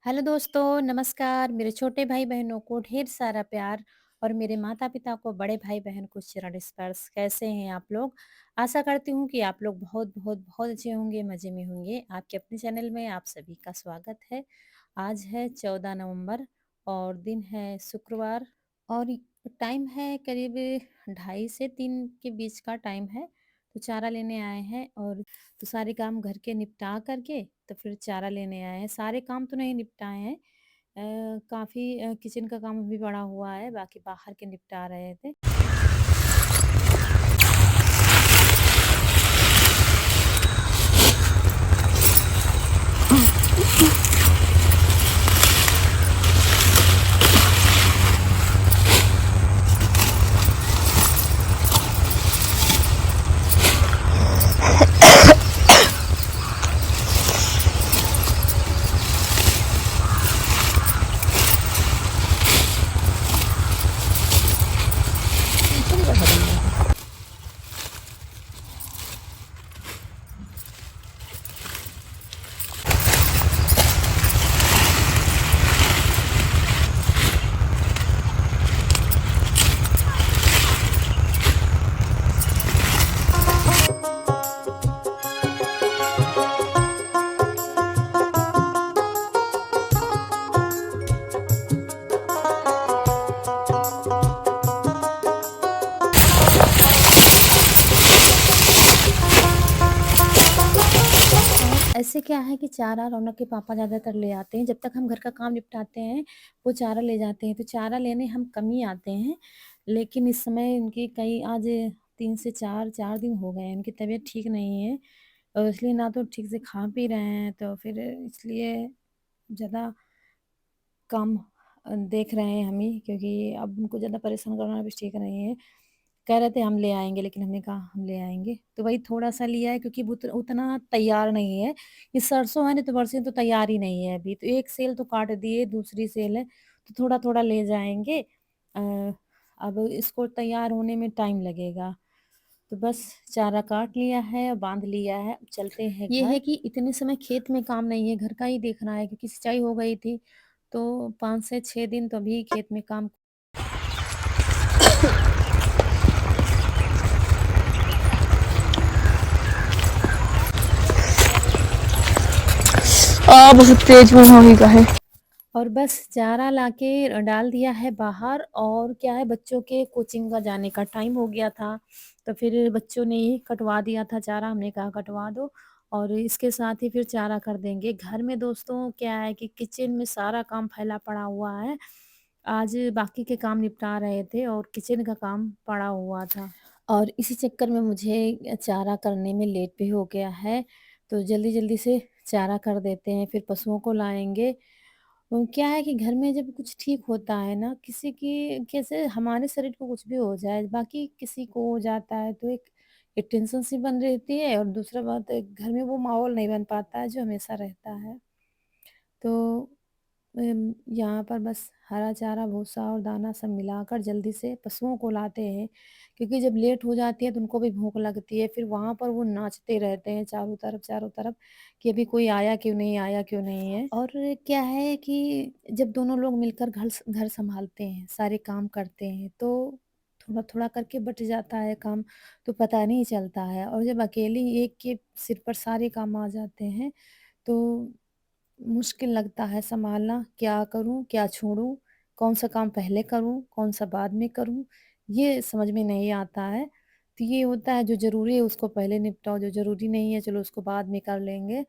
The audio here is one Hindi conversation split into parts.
हेलो दोस्तों, नमस्कार। मेरे छोटे भाई-बहनों को ढेर सारा प्यार और मेरे माता-पिता को, बड़े भाई-बहन को चरण स्पर्श। कैसे हैं आप लोग? आशा करती हूँ कि आप लोग बहुत अच्छे होंगे, मज़े में होंगे। आपके अपने चैनल में आप सभी का स्वागत है। आज है 14 नवंबर और दिन है शुक्रवार और टाइम है करीब ढाई से 3 के बीच का टाइम है। तो चारा लेने आए हैं और तो सारे काम घर के निपटा करके तो फिर चारा लेने आए हैं। सारे काम तो नहीं निपटाए हैं। काफ़ी किचन का काम अभी पड़ा हुआ है, बाकी बाहर के निपटा रहे थे। थोड़ी बढ़ा दूँगी। और ऐसे क्या है कि चारा रौनक के पापा ज़्यादातर ले आते हैं। जब तक हम घर का काम निपटाते हैं, वो चारा ले जाते हैं। तो चारा लेने हम कम ही आते हैं। लेकिन इस समय उनकी कई आज 3 से 4 दिन हो गए हैं। उनकी तबीयत ठीक नहीं है और इसलिए ना तो ठीक से खा पी रहे हैं, तो फिर इसलिए ज़्यादा काम देख रहे हैं हम ही, क्योंकि अब उनको ज़्यादा परेशान करना भी ठीक नहीं है। कह रहे थे हम ले आएँगे, लेकिन हमने कहा हम ले आएँगे। तो वही थोड़ा-सा लिया है, क्योंकि वो उतना तैयार नहीं है। ये सरसों है ना, तो बरसें तो तैयार ही नहीं है अभी। तो एक सेल तो काट दिए, दूसरी सेल है, तो थोड़ा-थोड़ा ले जाएँगे। अब इसको तैयार होने में टाइम लगेगा। तो बस चारा काट लिया है, बाँध लिया है, अब चलते हैं ये है कि इतने समय खेत में काम नहीं है, घर का ही देखना है, क्योंकि सिंचाई हो गई थी। तो 5 से 6 दिन तो अभी खेत में काम। बहुत तेज मुहावी का है। और बस चारा लाके डाल दिया है बाहर। और क्या है, बच्चों के कोचिंग का जाने का टाइम हो गया था, तो फिर बच्चों ने ही कटवा दिया था चारा। हमने कहा कटवा दो और इसके साथ ही फिर चारा कर देंगे। घर में दोस्तों क्या है कि किचन में सारा काम फैला पड़ा हुआ है। आज बाकी के काम निपटा रहे थे और किचन का काम पड़ा हुआ था और इसी चक्कर में मुझे चारा करने में लेट भी हो गया है। तो जल्दी-जल्दी से चारा कर देते हैं, फिर पशुओं को लाएँगे। क्या है कि घर में जब कुछ ठीक होता है ना, किसी की कैसे हमारे शरीर को कुछ भी हो जाए, बाकी किसी को हो जाता है, तो एक टेंशन सी बन रहती है और दूसरा बात घर में वो माहौल नहीं बन पाता है जो हमेशा रहता है। तो यहाँ पर बस हरा चारा, भूसा और दाना सब मिलाकर जल्दी से पशुओं को लाते हैं, क्योंकि जब लेट हो जाती है तो उनको भी भूख लगती है। फिर वहाँ पर वो नाचते रहते हैं चारों तरफ कि अभी कोई आया क्यों नहीं, आया क्यों नहीं है। और क्या है कि जब दोनों लोग मिलकर घर सँभालते हैं, सारे काम करते हैं, तो थोड़ा-थोड़ा करके बँट जाता है काम, तो पता नहीं चलता है। और जब अकेले एक के सिर पर सारे काम आ जाते हैं, तो मुश्किल लगता है सँभालना, क्या करूँ, क्या छोड़ूँ, कौन-सा काम पहले करूँ, कौन-सा बाद में करूँ, ये समझ में नहीं आता है। तो ये होता है, जो ज़रूरी है उसको पहले निपटाओ, जो ज़रूरी नहीं है चलो उसको बाद में कर लेंगे।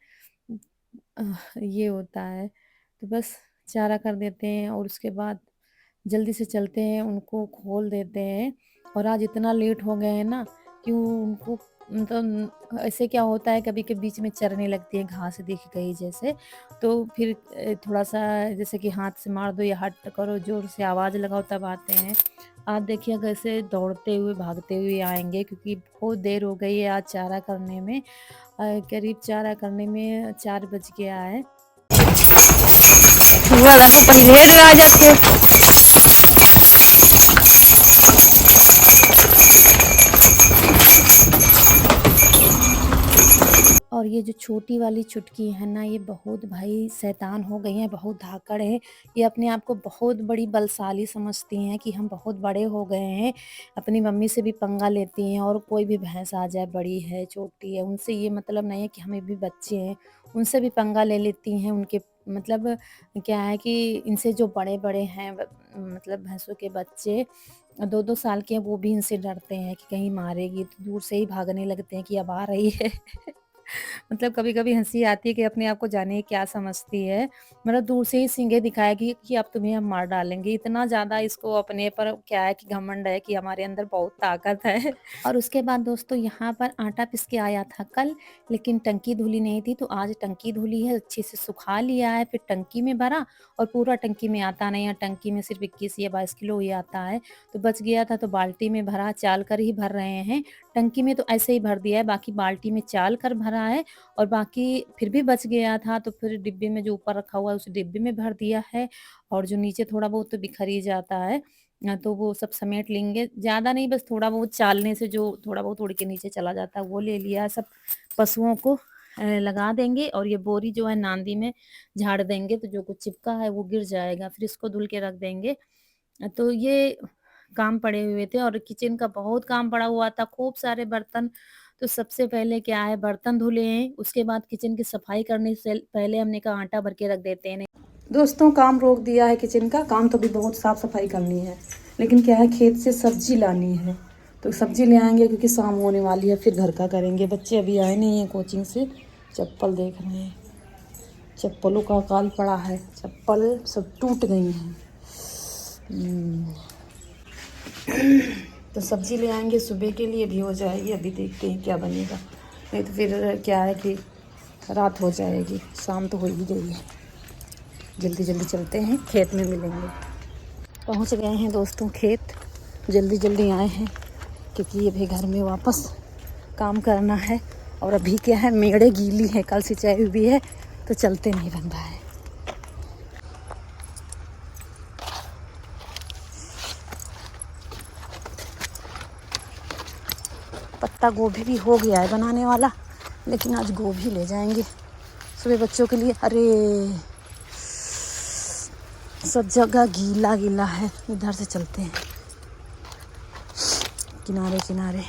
ये होता है। तो बस चारा कर देते हैं और उसके बाद जल्दी से चलते हैं, उनको खोल देते हैं। और आज इतना लेट हो गए हैं ना कि उनको मतलब ऐसे क्या होता है, कभी के बीच में चरने लगती है, घास दिख गई जैसे, तो फिर थोड़ा-सा जैसे कि हाथ से मार दो या हट करो, ज़ोर से आवाज़ लगाओ, तब आते हैं। आज देखिए कैसे दौड़ते हुए, भागते हुए आएँगे, क्योंकि बहुत देर हो गई है आज चारा करने में। करीब चारा करने में 4 बज गया है। हुआ था तो पहले ही आ जाते। और ये जो छोटी वाली चुटकी है ना, ये बहुत भाई शैतान हो गई हैं, बहुत धाकड़ है। ये अपने आप को बहुत बड़ी बलशाली समझती हैं कि हम बहुत बड़े हो गए हैं। अपनी मम्मी से भी पंगा लेती हैं, और कोई भी भैंस आ जाए, बड़ी है, छोटी है, उनसे ये मतलब नहीं है कि हमें भी बच्चे हैं, उनसे भी पंगा ले लेती हैं। उनके मतलब क्या है कि इनसे जो बड़े-बड़े हैं मतलब भैंसों के बच्चे 2-2 साल के हैं, वो भी इनसे डरते हैं कि कहीं मारेगी, तो दूर से ही भागने लगते हैं कि अब आ रही है। मतलब कभी-कभी हँसी आती है कि अपने आप को जाने क्या समझती है। मतलब दूर से ही सींगे दिखाएगी कि अब तुम्हें हम मार डालेंगे। इतना ज़्यादा इसको अपने पर क्या है कि घमंड है कि हमारे अंदर बहुत ताकत है। और उसके बाद दोस्तों यहाँ पर आटा पीस के आया था कल, लेकिन टंकी धुली नहीं थी, तो आज टंकी धुली है, अच्छे से सुखा लिया है, फिर टंकी में भरा, और पूरा टंकी में आता नहीं है, टंकी में सिर्फ 21 या 22 किलो ही आता है। तो बच गया था तो बाल्टी में भरा, चाल कर ही भर रहे हैं। टंकी में तो ऐसे ही भर दिया है, बाकी बाल्टी में चाल कर भरा है, और बाकी फिर भी बच गया था तो फिर डिब्बे में जो ऊपर रखा हुआ है उस डिब्बे में भर दिया है, और जो नीचे थोड़ा बहुत तो बिखर ही जाता है। तो वो सब समेट लेंगे, ज़्यादा नहीं, बस थोड़ा बहुत चालने से जो थोड़ा बहुत उड़ के नीचे चला जाता है वो ले लिया है। सब पशुओं को लगा देंगे, और ये बोरी जो है नांदी में झाड़ देंगे, तो जो कुछ चिपका है वो गिर जाएगा, फिर इसको धुल के रख देंगे। तो ये काम पड़े हुए थे, और किचन का बहुत काम पड़ा हुआ था, खूब सारे बर्तन। तो सबसे पहले क्या है, बर्तन धुले हैं, उसके बाद किचन की सफाई करने से पहले हमने कहा आटा भर के रख देते हैं। दोस्तों काम रोक दिया है किचन का काम, तो अभी बहुत साफ़ सफाई करनी है, लेकिन क्या है खेत से सब्जी लानी है, तो सब्जी ले आएंगे क्योंकि शाम होने वाली है, फिर घर का करेंगे। बच्चे अभी आए नहीं हैं कोचिंग से, चप्पल देख रहे हैं, चप्पलों का अकाल पड़ा है, चप्पल सब टूट गई हैं। तो सब्जी ले आएंगे, सुबह के लिए भी हो जाएगी, अभी देखते हैं क्या बनेगा, नहीं तो फिर क्या है कि रात हो जाएगी, शाम तो हो ही गई है। जल्दी जल्दी चलते हैं, खेत में मिलेंगे। पहुंच गए हैं दोस्तों खेत, जल्दी जल्दी आए हैं क्योंकि ये भी घर में वापस काम करना है। और अभी क्या है, मेड़े गीली है, कल सिंचाई हुई है तो चलते नहीं बन रहा है। पत्ता गोभी भी हो गया है बनाने वाला, लेकिन आज गोभी ले जाएंगे सुबह बच्चों के लिए। अरे सब जगह गीला गीला है, इधर से चलते हैं किनारे किनारे।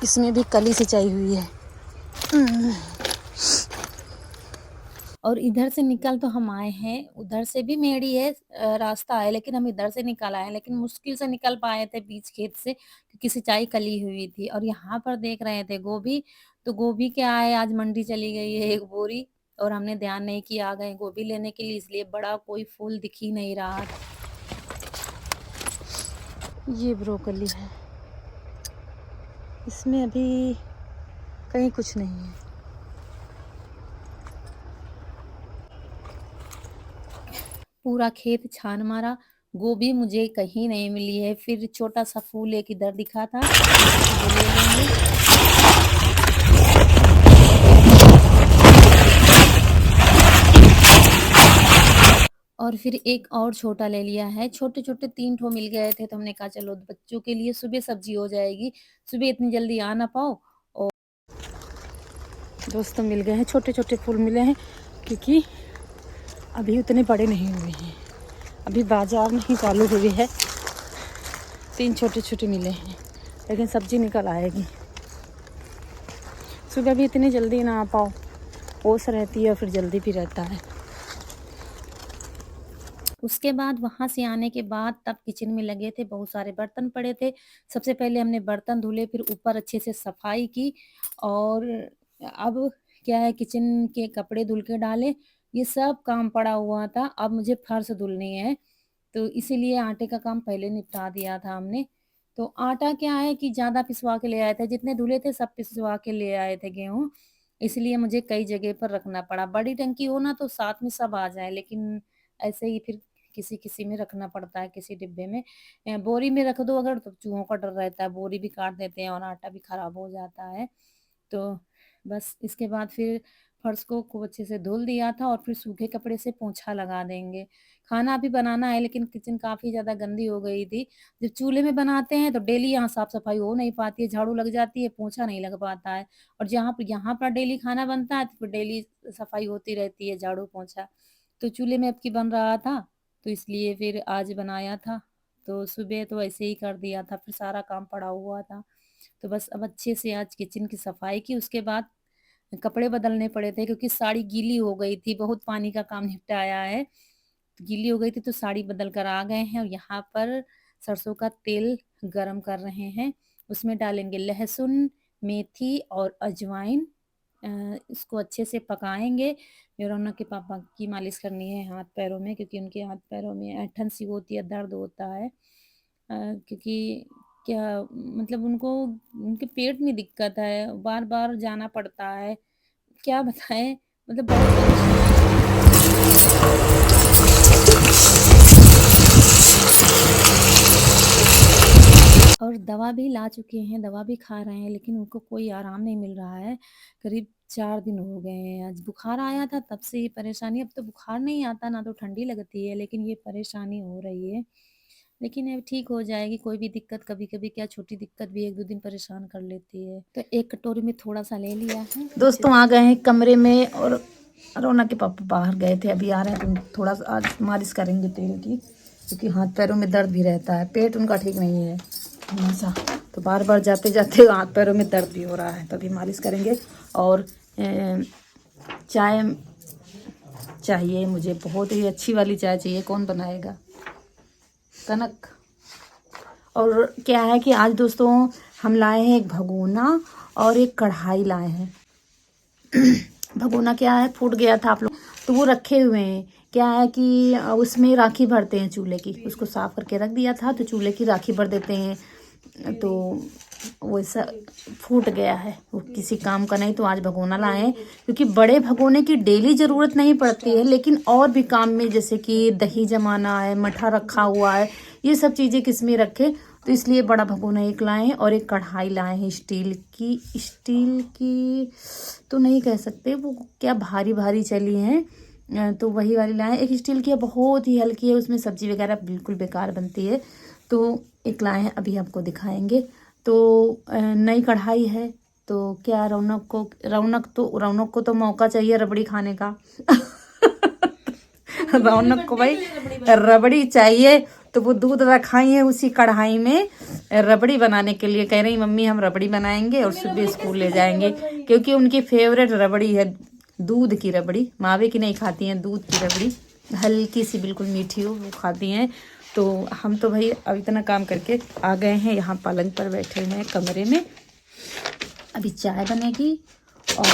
इसमें भी कली सिंचाई हुई है। और इधर से निकल तो हम आए हैं, उधर से भी मेड़ी है, रास्ता है, लेकिन हम इधर से निकल आए हैं, लेकिन मुश्किल से निकल पाए थे बीच खेत से, क्योंकि सिंचाई कली हुई थी। और यहाँ पर देख रहे थे गोभी, तो गोभी क्या है, आज मंडी चली गई है एक बोरी, और हमने ध्यान नहीं किया, आ गए गोभी लेने के लिए, इसलिए बड़ा कोई फूल दिख ही नहीं रहा। ये ब्रोकली है, इसमें अभी कहीं कुछ नहीं है। पूरा खेत छान मारा, गोभी मुझे कहीं नहीं मिली है। फिर छोटा सा फूल एक इधर दिखा था, वो ले लेंगे। और फिर एक और छोटा ले लिया है, छोटे-छोटे 3 ठो मिल गए थे, तो हमने कहा चलो बच्चों के लिए सुबह सब्जी हो जाएगी, सुबह इतनी जल्दी आ ना पाओ। और दोस्तों मिल गए हैं, छोटे छोटे फूल मिले हैं, क्योंकि अभी उतने बड़े नहीं हुए हैं, अभी बाजार नहीं चालू हुई है। 3 छोटे छोटे मिले हैं, लेकिन सब्जी निकल आएगी। सुबह भी इतनी जल्दी ना आ पाओ, ओस रहती है और फिर जल्दी भी रहता है। उसके बाद वहाँ से आने के बाद तब किचन में लगे थे, बहुत सारे बर्तन पड़े थे। सबसे पहले हमने बर्तन धुले, फिर ऊपर अच्छे से सफाई की, और अब क्या है, किचन के कपड़े धुल के डाले, ये सब काम पड़ा हुआ था। अब मुझे फर्श धुलनी है, तो इसीलिए आटे का काम पहले निपटा दिया था हमने। तो आटा क्या है कि ज़्यादा पिसवा के ले आए थे, जितने धुले थे सब पिसवा के ले आए थे गेहूँ, इसलिए मुझे कई जगह पर रखना पड़ा। बड़ी टंकी हो ना तो साथ में सब आ जाए, लेकिन ऐसे ही फिर किसी-किसी में रखना पड़ता है, किसी डिब्बे में। बोरी में रख दो अगर तो चूहों का डर रहता है, बोरी भी काट देते हैं और आटा भी खराब हो जाता है। तो बस इसके बाद फिर फर्श को अच्छे से धुल दिया था और फिर सूखे कपड़े से पोंछा लगा देंगे। खाना अभी बनाना है लेकिन किचन काफ़ी ज़्यादा गंदी हो गई थी। जब चूल्हे में बनाते हैं तो डेली यहाँ साफ-सफाई हो नहीं पाती है, झाड़ू लग जाती है, पोंछा नहीं लग पाता है और जहाँ पे यहाँ पर डेली खाना बनता है तो फिर डेली सफाई होती रहती है, झाड़ू, पोंछा। तो चूल्हे में अब की बन रहा था, तो इसलिए फिर आज बनाया था। तो सुबह तो ऐसे ही कर दिया था, फिर सारा काम पड़ा हुआ था। तो बस अब अच्छे से आज किचन की सफाई की, उसके बाद कपड़े बदलने पड़े थे क्योंकि साड़ी गीली हो गई थी, बहुत पानी का काम निपटाया है। गीली हो गई थी तो साड़ी बदल कर आ गए हैं और यहाँ पर सरसों का तेल गरम कर रहे हैं। उसमें डालेंगे लहसुन, मेथी और अजवाइन। इसको अच्छे से पकाएँगे। ये रौनक के पापा की मालिश करनी है हाथ-पैरों में क्योंकि उनके हाथ-पैरों में ऐंठन सी होती है, दर्द होता है। क्योंकि क्या मतलब उनको उनके पेट में दिक्कत है, बार-बार जाना पड़ता है। क्या बताएँ मतलब बहुत परेशान। और दवा भी ला चुके हैं, दवा भी खा रहे हैं लेकिन उनको कोई आराम नहीं मिल रहा है। करीब 4 दिन हो गए हैं। आज बुखार आया था तब से ये परेशानी, अब तो बुखार नहीं आता, ना तो ठंडी लगती है, लेकिन ये परेशानी हो रही है। लेकिन अब ठीक हो जाएगी, कोई भी दिक्कत कभी-कभी क्या छोटी दिक्कत भी 1-2 दिन परेशान कर लेती है। तो एक कटोरी में थोड़ा-सा ले लिया है। दोस्तों आ गए हैं कमरे में और रौनक के पापा बाहर गए थे, अभी आ रहे हैं। तो थोड़ा सा आज मालिश करेंगे तेल की, क्योंकि हाथ पैरों में दर्द भी रहता है, पेट उनका ठीक नहीं है हमेशा, तो बार बार जाते जाते हाथ पैरों में दर्द भी हो रहा है, तो अभी मालिश करेंगे। और चाय चाहिए मुझे, बहुत ही अच्छी वाली चाय चाहिए। कौन बनाएगा? कनक। और क्या है कि आज दोस्तों हम लाए हैं एक भगोना और एक कढ़ाई लाए हैं। भगोना क्या है, फूट गया था आप लोग, तो वो रखे हुए हैं। क्या है कि उसमें राखी भरते हैं चूल्हे की, उसको साफ करके रख दिया था, तो चूल्हे की राखी भर देते हैं। तो वो ऐसा फूट गया है, वो किसी काम का नहीं, तो आज भगोना लाए हैं। क्योंकि बड़े भगोने की डेली ज़रूरत नहीं पड़ती है, लेकिन और भी काम में, जैसे कि दही जमाना है, मठा रखा हुआ है, ये सब चीज़ें किस में रखे, तो इसलिए बड़ा भगोना एक लाए हैं। और एक कढ़ाई लाए हैं स्टील की तो नहीं कह सकते, वो क्या भारी भारी चली हैं, तो वही वाली लाए हैं। एक स्टील की है, बहुत ही हल्की है, उसमें सब्जी वगैरह बिल्कुल बेकार बनती है, तो एक लाए हैं, अभी आपको दिखाएंगे। तो नई कढ़ाई है, तो क्या रौनक को तो मौका चाहिए रबड़ी खाने का। रौनक को भाई रबड़ी चाहिए, तो वो दूध रखाई है उसी कढ़ाई में रबड़ी बनाने के लिए। कह रही मम्मी हम रबड़ी बनाएंगे और सुबह स्कूल ले जाएंगे, क्योंकि उनकी फेवरेट रबड़ी है दूध की रबड़ी। मावे की नहीं खाती हैं, दूध की रबड़ी, हल्की सी बिल्कुल मीठी हो, वो खाती हैं। तो हम तो भाई अब इतना काम करके आ गए हैं, यहाँ पलंग पर बैठे हैं कमरे में। अभी चाय बनेगी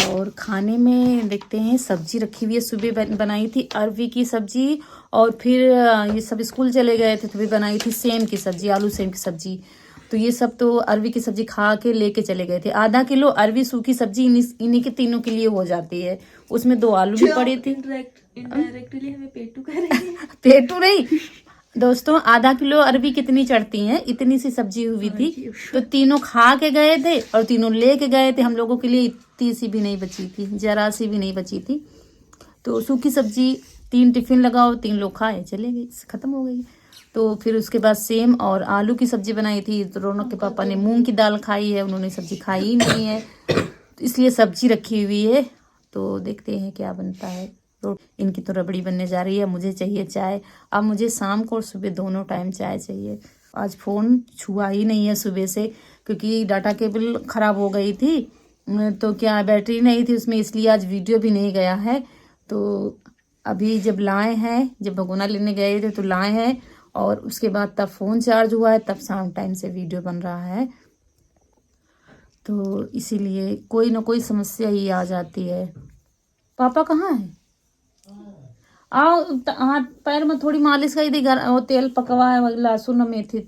और खाने में देखते हैं, सब्जी रखी हुई है, सुबह बनाई थी अरवी की सब्जी, और फिर ये सब स्कूल चले गए थे तो भी बनाई थी सेम की सब्जी, आलू सेम की सब्जी। तो ये सब तो अरवी की सब्जी खा के लेके चले गए थे। आधा किलो अरवी सूखी सब्जी इन्हीं के तीनों के लिए हो जाती है, उसमें 2 आलू भी पड़े थे। इनडायरेक्टली हमें पेटू कह रहे हैं। पेटू नहीं दोस्तों, आधा किलो अरबी कितनी चढ़ती हैं, इतनी सी सब्जी हुई थी, तो तीनों खा के गए थे और तीनों लेके गए थे। हम लोगों के लिए इतनी सी भी नहीं बची थी, जरा सी भी नहीं बची थी। तो सूखी सब्जी 3 टिफिन लगाओ, 3 लोग खाए चले गए, खत्म हो गई। तो फिर उसके बाद सेम और आलू की सब्जी बनाई थी, तो रौनक के पापा ने मूंग की दाल खाई है, उन्होंने सब्जी खाई ही नहीं है, इसलिए सब्जी रखी हुई है। तो देखते हैं क्या बनता है। इनकी तो रबड़ी बनने जा रही है, मुझे चाहिए चाय। अब मुझे शाम को और सुबह दोनों टाइम चाय चाहिए। आज फ़ोन छुआ ही नहीं है सुबह से, क्योंकि डाटा केबल ख़राब हो गई थी, तो क्या बैटरी नहीं थी उसमें, इसलिए आज वीडियो भी नहीं गया है। तो अभी जब लाए हैं, जब भगोना लेने गए थे तो लाए हैं, और उसके बाद तब फ़ोन चार्ज हुआ है, तब शाम टाइम से वीडियो बन रहा है। तो इसीलिए कोई ना कोई समस्या ही आ जाती है। पापा कहाँ है? आओ, हाथ पैर में थोड़ी मालिश कर दी, वो तेल पकवा है, लहसुन और मेथी।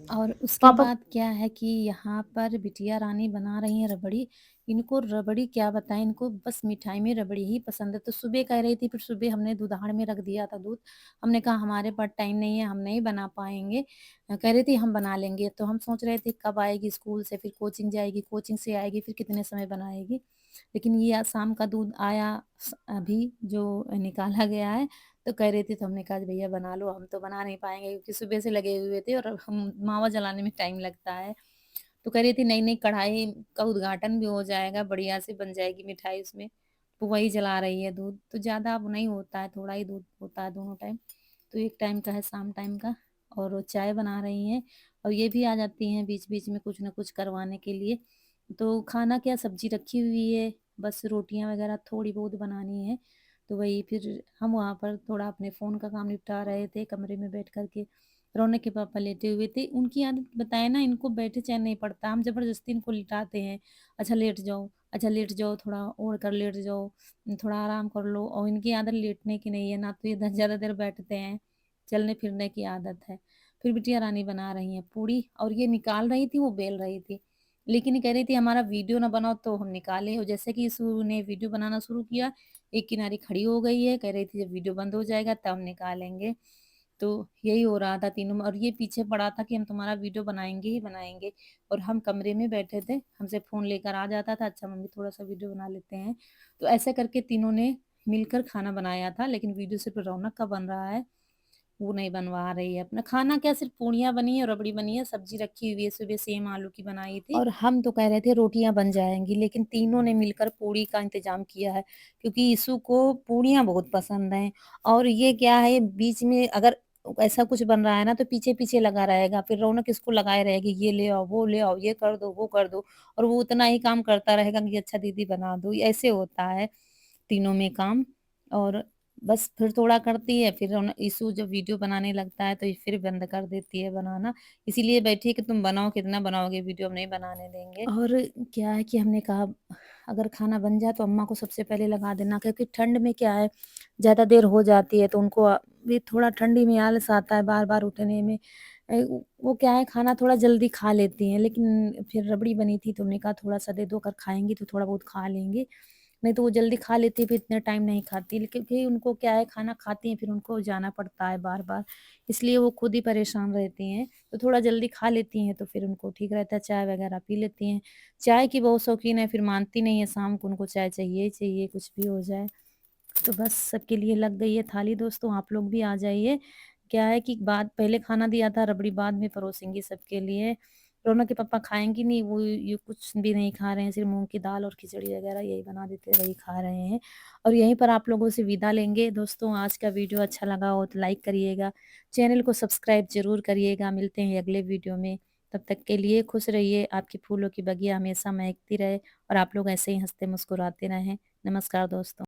और उसके पापा बाद क्या है कि यहाँ पर बिटिया रानी बना रही हैं रबड़ी। इनको रबड़ी क्या बताएँ, इनको बस मिठाई में रबड़ी ही पसंद है। तो सुबह कह रही थी, फिर सुबह हमने दूधाड़ में रख दिया था दूध। हमने कहा हमारे पास टाइम नहीं है, हम नहीं बना पाएँगे। कह रही थी हम बना लेंगे। तो हम सोच रहे थे कब आएगी स्कूल से, फिर कोचिंग जाएगी, कोचिंग से आएगी, फिर कितने समय बनाएगी। लेकिन ये आज शाम का दूध आया अभी जो निकाला गया है, तो कह रही थी, तो हमने कहा भैया बना लो, हम तो बना नहीं पाएँगे क्योंकि सुबह से लगे हुए थे और हम मावा जलाने में टाइम लगता है। तो कह रही थी नहीं, नहीं कढ़ाई का उद्घाटन भी हो जाएगा, बढ़िया से बन जाएगी मिठाई उसमें। तो वही जला रही है दूध, तो ज़्यादा अब नहीं होता है, थोड़ा ही दूध होता है दोनों टाइम। तो एक टाइम का है शाम टाइम का, और वो चाय बना रही हैं और ये भी आ जाती हैं बीच-बीच में कुछ न कुछ करवाने के लिए। तो खाना क्या, सब्ज़ी रखी हुई है, बस रोटियाँ वग़ैरह थोड़ी बहुत बनानी है। तो वही फिर हम वहाँ पर थोड़ा अपने फ़ोन का काम निपटा रहे थे कमरे में बैठ कर के। रौनक के पापा लेटे हुए थे। उनकी आदत बताए ना, इनको बैठे चैन नहीं पड़ता, हम ज़बरदस्ती इनको लिटाते हैं। अच्छा लेट जाओ, थोड़ा ओढ़ कर लेट जाओ, थोड़ा आराम कर लो, और इनकी आदत लेटने की नहीं है, ना तो ये ज़्यादा देर बैठते हैं, चलने-फिरने की आदत है। फिर बिटिया रानी बना रही हैं पूड़ी, और ये निकाल रही थी, वो बेल रही थी। लेकिन ये कह रही थी हमारा वीडियो ना बनाओ तो हम निकालें, और जैसे कि इशू ने वीडियो बनाना शुरू किया, एक किनारे खड़ी हो गई है, कह रही थी जब वीडियो बंद हो जाएगा तब निकालेंगे। तो यही हो रहा था तीनों में, और ये पीछे पड़ा था कि हम तुम्हारा वीडियो बनाएँगे ही बनाएँगे, और हम कमरे में बैठे थे, हमसे फ़ोन लेकर आ जाता था, अच्छा मम्मी थोड़ा-सा वीडियो बना लेते हैं। तो ऐसे करके तीनों ने मिलकर खाना बनाया था, लेकिन वीडियो सिर्फ़ रौनक का बन रहा है, वो नहीं बनवा रही है अपना। खाना क्या, सिर्फ़ पूड़ियाँ बनी है, रबड़ी बनी है, सब्ज़ी रखी हुई है, सुबह सेम आलू की बनाई थी, और हम तो कह रहे थे रोटियाँ बन जाएँगी, लेकिन तीनों ने मिलकर पूड़ी का इंतज़ाम किया है, क्योंकि यीशु को पूड़ियाँ बहुत पसंद हैं। और ये क्या है, बीच में अगर ऐसा कुछ बन रहा है ना, तो पीछे-पीछे लगा रहेगा, फिर रौनक इसको लगाए रहेगी, ये ले आओ, वो ले आओ, ये कर दो, वो कर दो, और वो उतना ही काम करता रहेगा कि अच्छा दीदी बना दो, ऐसे होता है तीनों में काम। और बस फिर थोड़ा करती है, फिर इशू जब वीडियो बनाने लगता है तो ये फिर बंद कर देती है बनाना। इसीलिए बैठी है कि तुम बनाओ, कितना बनाओगे, वीडियो हम नहीं बनाने देंगे। और क्या है कि हमने कहा अगर खाना बन जाए तो अम्मा को सबसे पहले लगा देना, क्योंकि ठंड में क्या है, ज़्यादा देर हो जाती है तो उनको भी थोड़ा ठंडी में आलस आता है बार-बार उठने में। वो क्या है, खाना थोड़ा जल्दी खा लेती हैं, लेकिन फिर रबड़ी बनी थी तो हमने कहा थोड़ा-सा दे दो, अगर खाएँगी तो थोड़ा बहुत खा लेंगे। नहीं तो वो जल्दी खा लेती है, फिर इतने टाइम नहीं खाती, क्योंकि उनको क्या है, खाना खाती हैं फिर उनको जाना पड़ता है बार-बार, इसलिए वो खुद ही परेशान रहती हैं। तो थोड़ा जल्दी खा लेती हैं तो फिर उनको ठीक रहता है, चाय वगैरह पी लेती हैं। चाय की बहुत शौकीन है, फिर मानती नहीं है, शाम को उनको चाय चाहिए ही चाहिए, कुछ भी हो जाए। तो बस सबके लिए लग गई है थाली दोस्तों, आप लोग भी आ जाइए। क्या है कि बाद पहले खाना दिया था, रबड़ी बाद में परोसेंगी सबके लिए। रौनक के पापा खाएँगी नहीं, वो ये कुछ भी नहीं खा रहे हैं, सिर्फ़ मूँग की दाल और खिचड़ी वग़ैरह यही बना देते हैं, वही खा रहे हैं। और यहीं पर आप लोगों से विदा लेंगे। दोस्तों, आज का वीडियो अच्छा लगा हो तो लाइक करिएगा, चैनल को सब्सक्राइब ज़रूर करिएगा। मिलते हैं अगले वीडियो में, तब तक के लिए खुश रहिए, आपकी फूलों की बगिया हमेशा महकती रहे और आप लोग ऐसे ही हँसते मुस्कुराते रहें। नमस्कार दोस्तों।